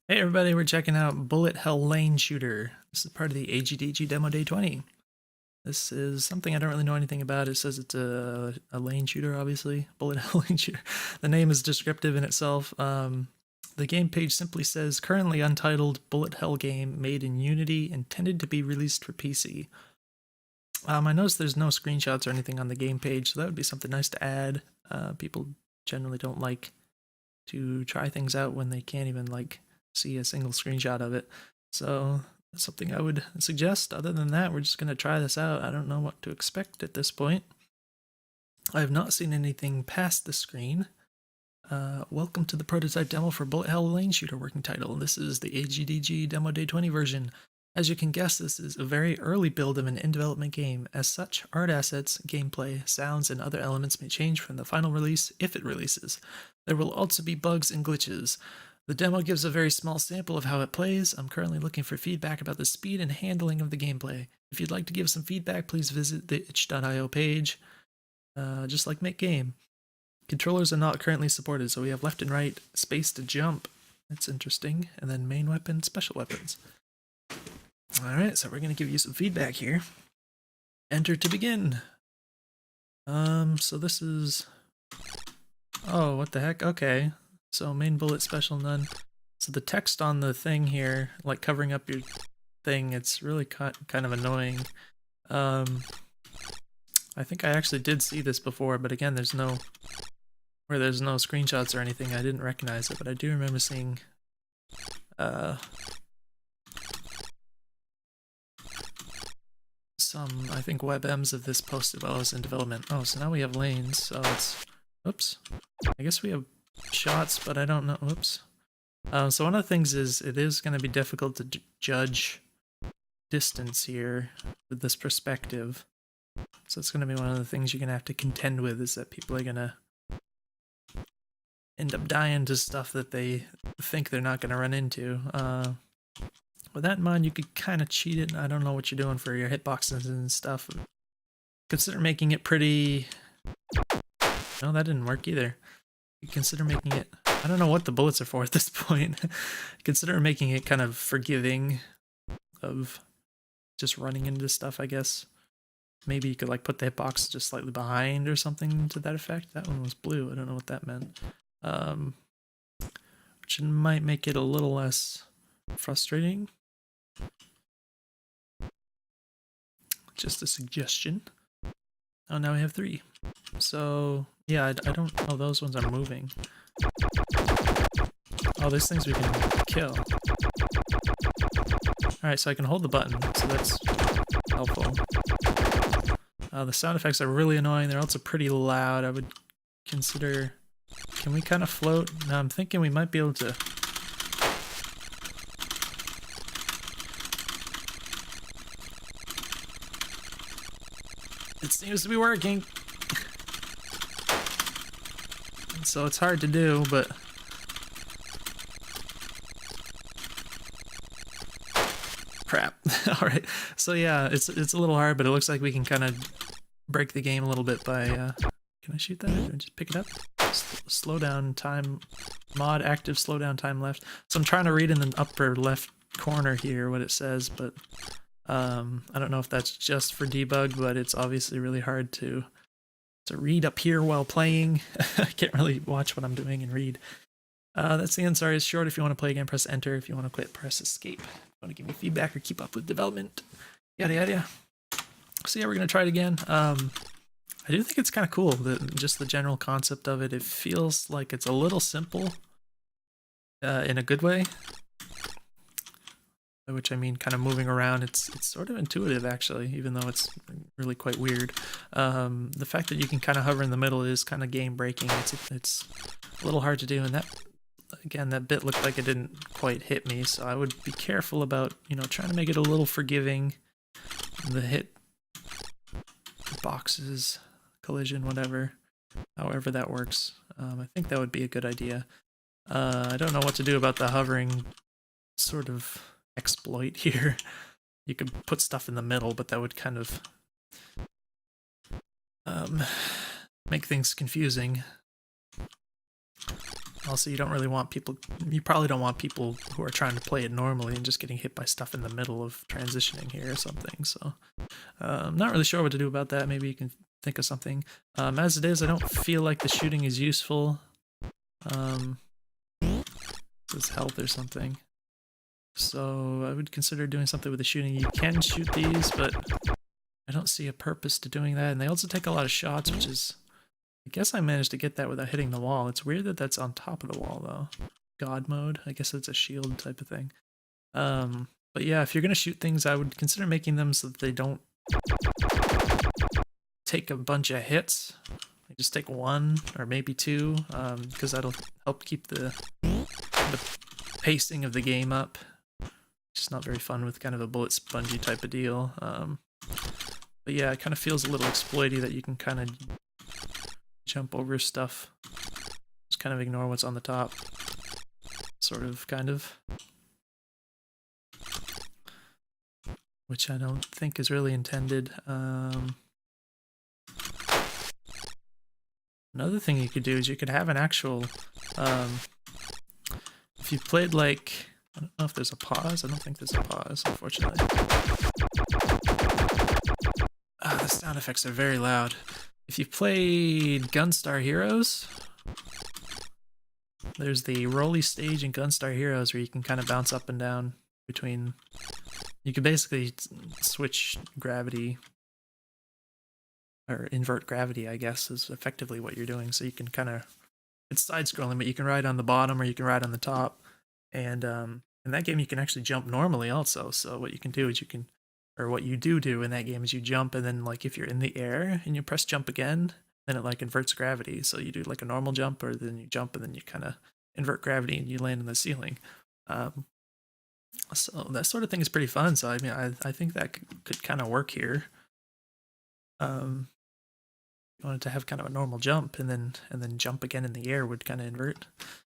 Hey everybody, we're checking out Bullet Hell Lane Shooter. This is part of the AGDG Demo Day 20. This is something I don't really know anything about. It says it's a lane shooter, obviously. Bullet Hell Lane Shooter. The name is descriptive in itself. The game page simply says, currently untitled Bullet Hell game made in Unity, intended to be released for PC. I noticed there's no screenshots or anything on the game page, so that would be something nice to add. People generally don't like to try things out when they can't even see a single screenshot of it. So that's something I would suggest. Other than that, we're just going to try this out. I don't know what to expect at this point. I have not seen anything past the screen. Welcome to the prototype demo for Bullet Hell Lane Shooter working title. This is the AGDG Demo Day 20 version. As you can guess, this is a very early build of an in-development game. As such, art assets, gameplay, sounds, and other elements may change from the final release if it releases. There will also be bugs and glitches. The demo gives a very small sample of how it plays. I'm currently looking for feedback about the speed and handling of the gameplay. If you'd like to give some feedback, please visit the itch.io page. Just like make game. Controllers are not currently supported, so we have left and right, space to jump. That's interesting. And then main weapon, special weapons. Alright, so we're going to give you some feedback here. Enter to begin. So this is... Oh, what the heck? Okay. So main bullet, special none. So the text on the thing here, like covering up your thing, it's really kind of annoying. I think I actually did see this before, but again, there's no screenshots or anything. I didn't recognize it, but I do remember seeing some, I think, WebMs of this posted while I was in development. Oh, so now we have lanes, so it's... Oops. I guess we have shots, but I don't know. Oops. So one of the things is it is going to be difficult to judge distance here with this perspective. So it's going to be one of the things you're going to have to contend with, is that people are going to end up dying to stuff that they think they're not going to run into. With that in mind, you could kind of cheat it. I don't know what you're doing for your hitboxes and stuff. Consider making it pretty... No, that didn't work either. You consider making it... I don't know what the bullets are for at this point. Consider making it kind of forgiving of just running into stuff, I guess. Maybe you could like put the hitbox just slightly behind or something to that effect. That one was blue. I don't know what that meant. Which might make it a little less frustrating. Just a suggestion. Oh, now we have 3. So, yeah, I don't... Oh, those ones are moving. Oh, these things we can kill. Alright, so I can hold the button, so that's helpful. The sound effects are really annoying. They're also pretty loud. I would consider... Can we kind of float? Now I'm thinking we might be able to... It seems to be working. So it's hard to do, but... Crap. Alright, so yeah, it's a little hard, but it looks like we can kind of break the game a little bit by... Can I shoot that? Or just pick it up? Slow down time... Mod active slowdown time left. So I'm trying to read in the upper left corner here what it says, but... I don't know if that's just for debug, but it's obviously really hard to read up here while playing. I can't really watch what I'm doing and read. That's the end. Sorry, it's short. If you want to play again, press enter. If you want to quit, press escape. If you want to give me feedback or keep up with development, yada yada. So yeah, we're going to try it again. I do think it's kind of cool, just the general concept of it. It feels like it's a little simple in a good way. Which I mean, kind of moving around, it's sort of intuitive actually, even though it's really quite weird. The fact that you can kind of hover in the middle is kind of game breaking. It's a little hard to do, and that, again, that bit looked like it didn't quite hit me, so I would be careful about, you know, trying to make it a little forgiving. The hit boxes, collision, whatever, however that works. I think that would be a good idea. I don't know what to do about the hovering sort of exploit here. You could put stuff in the middle, but that would kind of make things confusing. Also, you don't really want people, you probably don't want people who are trying to play it normally and just getting hit by stuff in the middle of transitioning here or something. So I'm not really sure what to do about that. Maybe you can think of something. As it is, I don't feel like the shooting is useful. This health or something. So I would consider doing something with the shooting. You can shoot these, but I don't see a purpose to doing that. And they also take a lot of shots, which is, I guess I managed to get that without hitting the wall. It's weird that that's on top of the wall, though. God mode. I guess it's a shield type of thing. But yeah, if you're going to shoot things, I would consider making them so that they don't take a bunch of hits. They just take one or maybe two, because that'll help keep the pacing of the game up. Just not very fun with kind of a bullet spongy type of deal. But yeah, it kind of feels a little exploity that you can kind of jump over stuff. Just kind of ignore what's on the top. Sort of, kind of. Which I don't think is really intended. Another thing you could do is you could have an actual... if you played like... I don't know if there's a pause. I don't think there's a pause, unfortunately. The sound effects are very loud. If you played Gunstar Heroes, there's the rolly stage in Gunstar Heroes where you can kind of bounce up and down between... You can basically switch gravity, or invert gravity, I guess, is effectively what you're doing. So you can kind of... It's side-scrolling, but you can ride on the bottom or you can ride on the top. And in that game, you can actually jump normally also. So what you can do is you can... Or what you do in that game is you jump, and then like if you're in the air and you press jump again, then it like inverts gravity. So you do like a normal jump, or then you jump and then you kind of invert gravity and you land in the ceiling. So that sort of thing is pretty fun. So I mean, I think that could kind of work here. You wanted to have kind of a normal jump and then jump again in the air would kind of invert.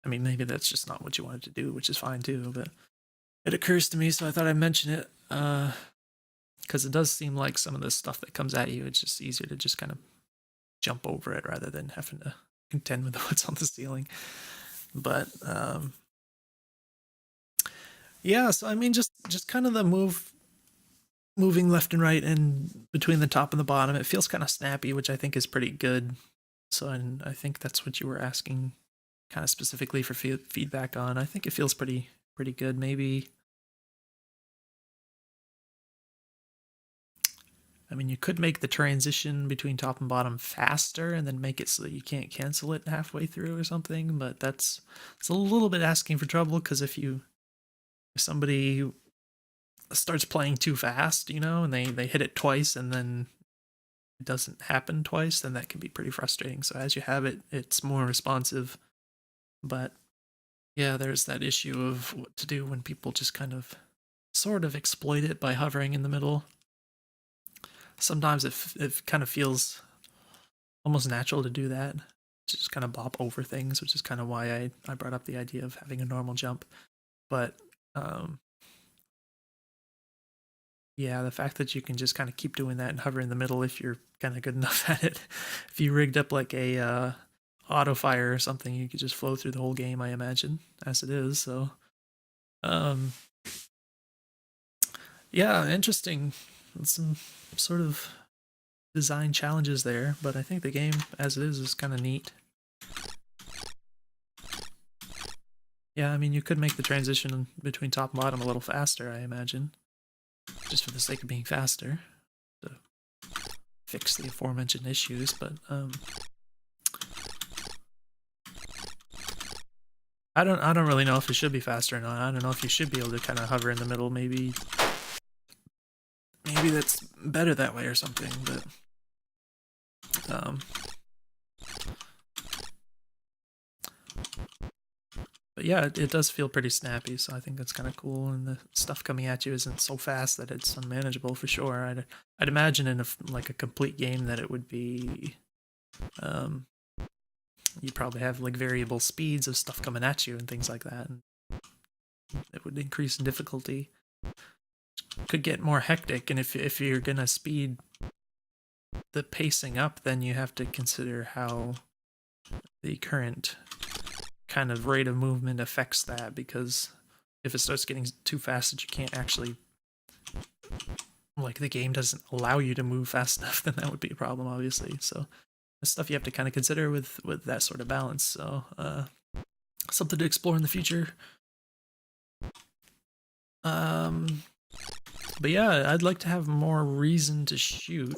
I mean, maybe that's just not what you wanted to do, which is fine too. But it occurs to me, so I thought I'd mention it. Because it does seem like some of the stuff that comes at you, it's just easier to just kind of jump over it rather than having to contend with what's on the ceiling. But yeah, so I mean, just kind of the moving left and right and between the top and the bottom, it feels kind of snappy, which I think is pretty good. So, and I think that's what you were asking, kind of specifically for feedback on. I think it feels pretty good. Maybe. I mean, you could make the transition between top and bottom faster and then make it so that you can't cancel it halfway through or something, but it's a little bit asking for trouble, because if somebody starts playing too fast, you know, and they hit it twice and then it doesn't happen twice, then that can be pretty frustrating. So as you have it, it's more responsive. But yeah, there's that issue of what to do when people just kind of sort of exploit it by hovering in the middle. Sometimes it kind of feels almost natural to do that, to just kind of bop over things, which is kind of why I brought up the idea of having a normal jump. But yeah, the fact that you can just kind of keep doing that and hover in the middle if you're kind of good enough at it. If you rigged up like a auto fire or something, you could just flow through the whole game, I imagine, as it is. So yeah, interesting. Some sort of design challenges there, but I think the game as it is kind of neat. Yeah, I mean, you could make the transition between top and bottom a little faster, I imagine, just for the sake of being faster, to fix the aforementioned issues. But I don't really know if it should be faster or not. I don't know if you should be able to kind of hover in the middle. Maybe that's better that way or something. But yeah, it does feel pretty snappy, so I think that's kind of cool. And the stuff coming at you isn't so fast that it's unmanageable for sure. I'd imagine in like a complete game that it would be, you'd probably have like variable speeds of stuff coming at you and things like that, and it would increase in difficulty. Could get more hectic, and if you're gonna speed the pacing up, then you have to consider how the current kind of rate of movement affects that, because if it starts getting too fast that you can't actually, like, the game doesn't allow you to move fast enough, then that would be a problem, obviously. So that's stuff you have to kind of consider with that sort of balance. So something to explore in the future. But yeah, I'd like to have more reason to shoot.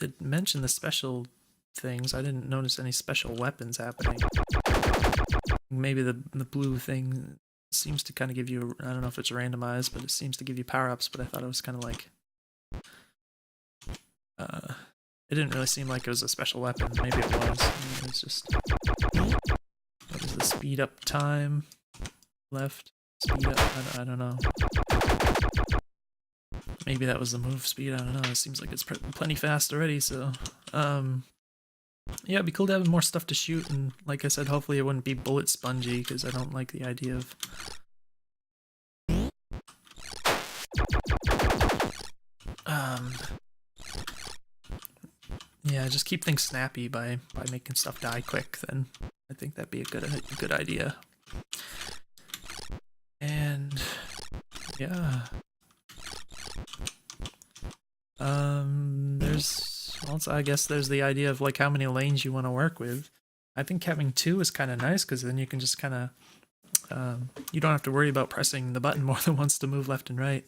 It mentioned the special things. I didn't notice any special weapons happening. Maybe the blue thing seems to kind of give you, I don't know if it's randomized, but it seems to give you power-ups, but I thought it was kind of like, it didn't really seem like it was a special weapon. Maybe it was. Maybe it was just, what was the speed up time? Left? Speed up? I don't know. Maybe that was the move speed, I don't know. It seems like it's plenty fast already, so... yeah, it'd be cool to have more stuff to shoot, and like I said, hopefully it wouldn't be bullet spongy, because I don't like the idea of... yeah, just keep things snappy by making stuff die quick, then I think that'd be a good idea. And... yeah... there's also, I guess there's the idea of like how many lanes you want to work with. I think having 2 is kind of nice, because then you can just kind of, you don't have to worry about pressing the button more than once to move left and right.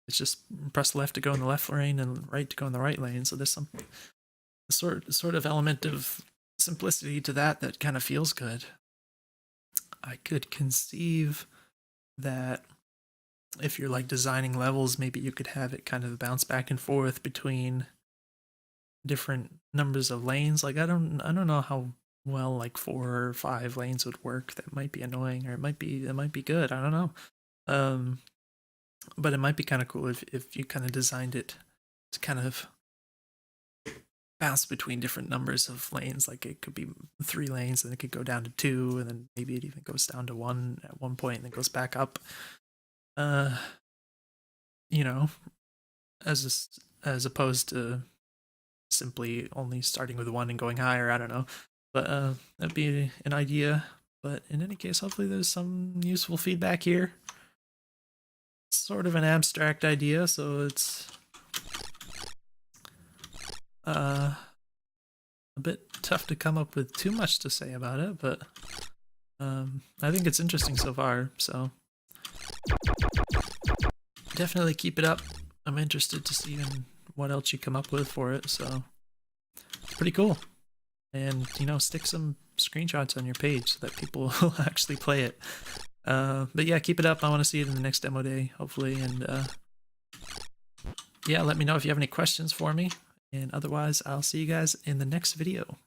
It's just press left to go in the left lane and right to go in the right lane. So there's some sort of element of simplicity to that kind of feels good. I could conceive that if you're like designing levels, maybe you could have it kind of bounce back and forth between different numbers of lanes. Like I don't know how well like 4 or 5 lanes would work. That might be annoying, or it might be good. I don't know. But it might be kind of cool if you kind of designed it to kind of bounce between different numbers of lanes. Like it could be 3 lanes, and it could go down to 2, and then maybe it even goes down to 1 at one point, and then goes back up. You know, as opposed to simply only starting with 1 and going higher. I don't know, but that'd be an idea. But in any case, hopefully there's some useful feedback here. It's sort of an abstract idea, so it's a bit tough to come up with too much to say about it, but I think it's interesting so far, so definitely keep it up. I'm interested to see what else you come up with for it, so it's pretty cool. And, you know, stick some screenshots on your page so that people will actually play it. But yeah, keep it up. I want to see it in the next demo day, hopefully. And yeah, let me know if you have any questions for me. And otherwise, I'll see you guys in the next video.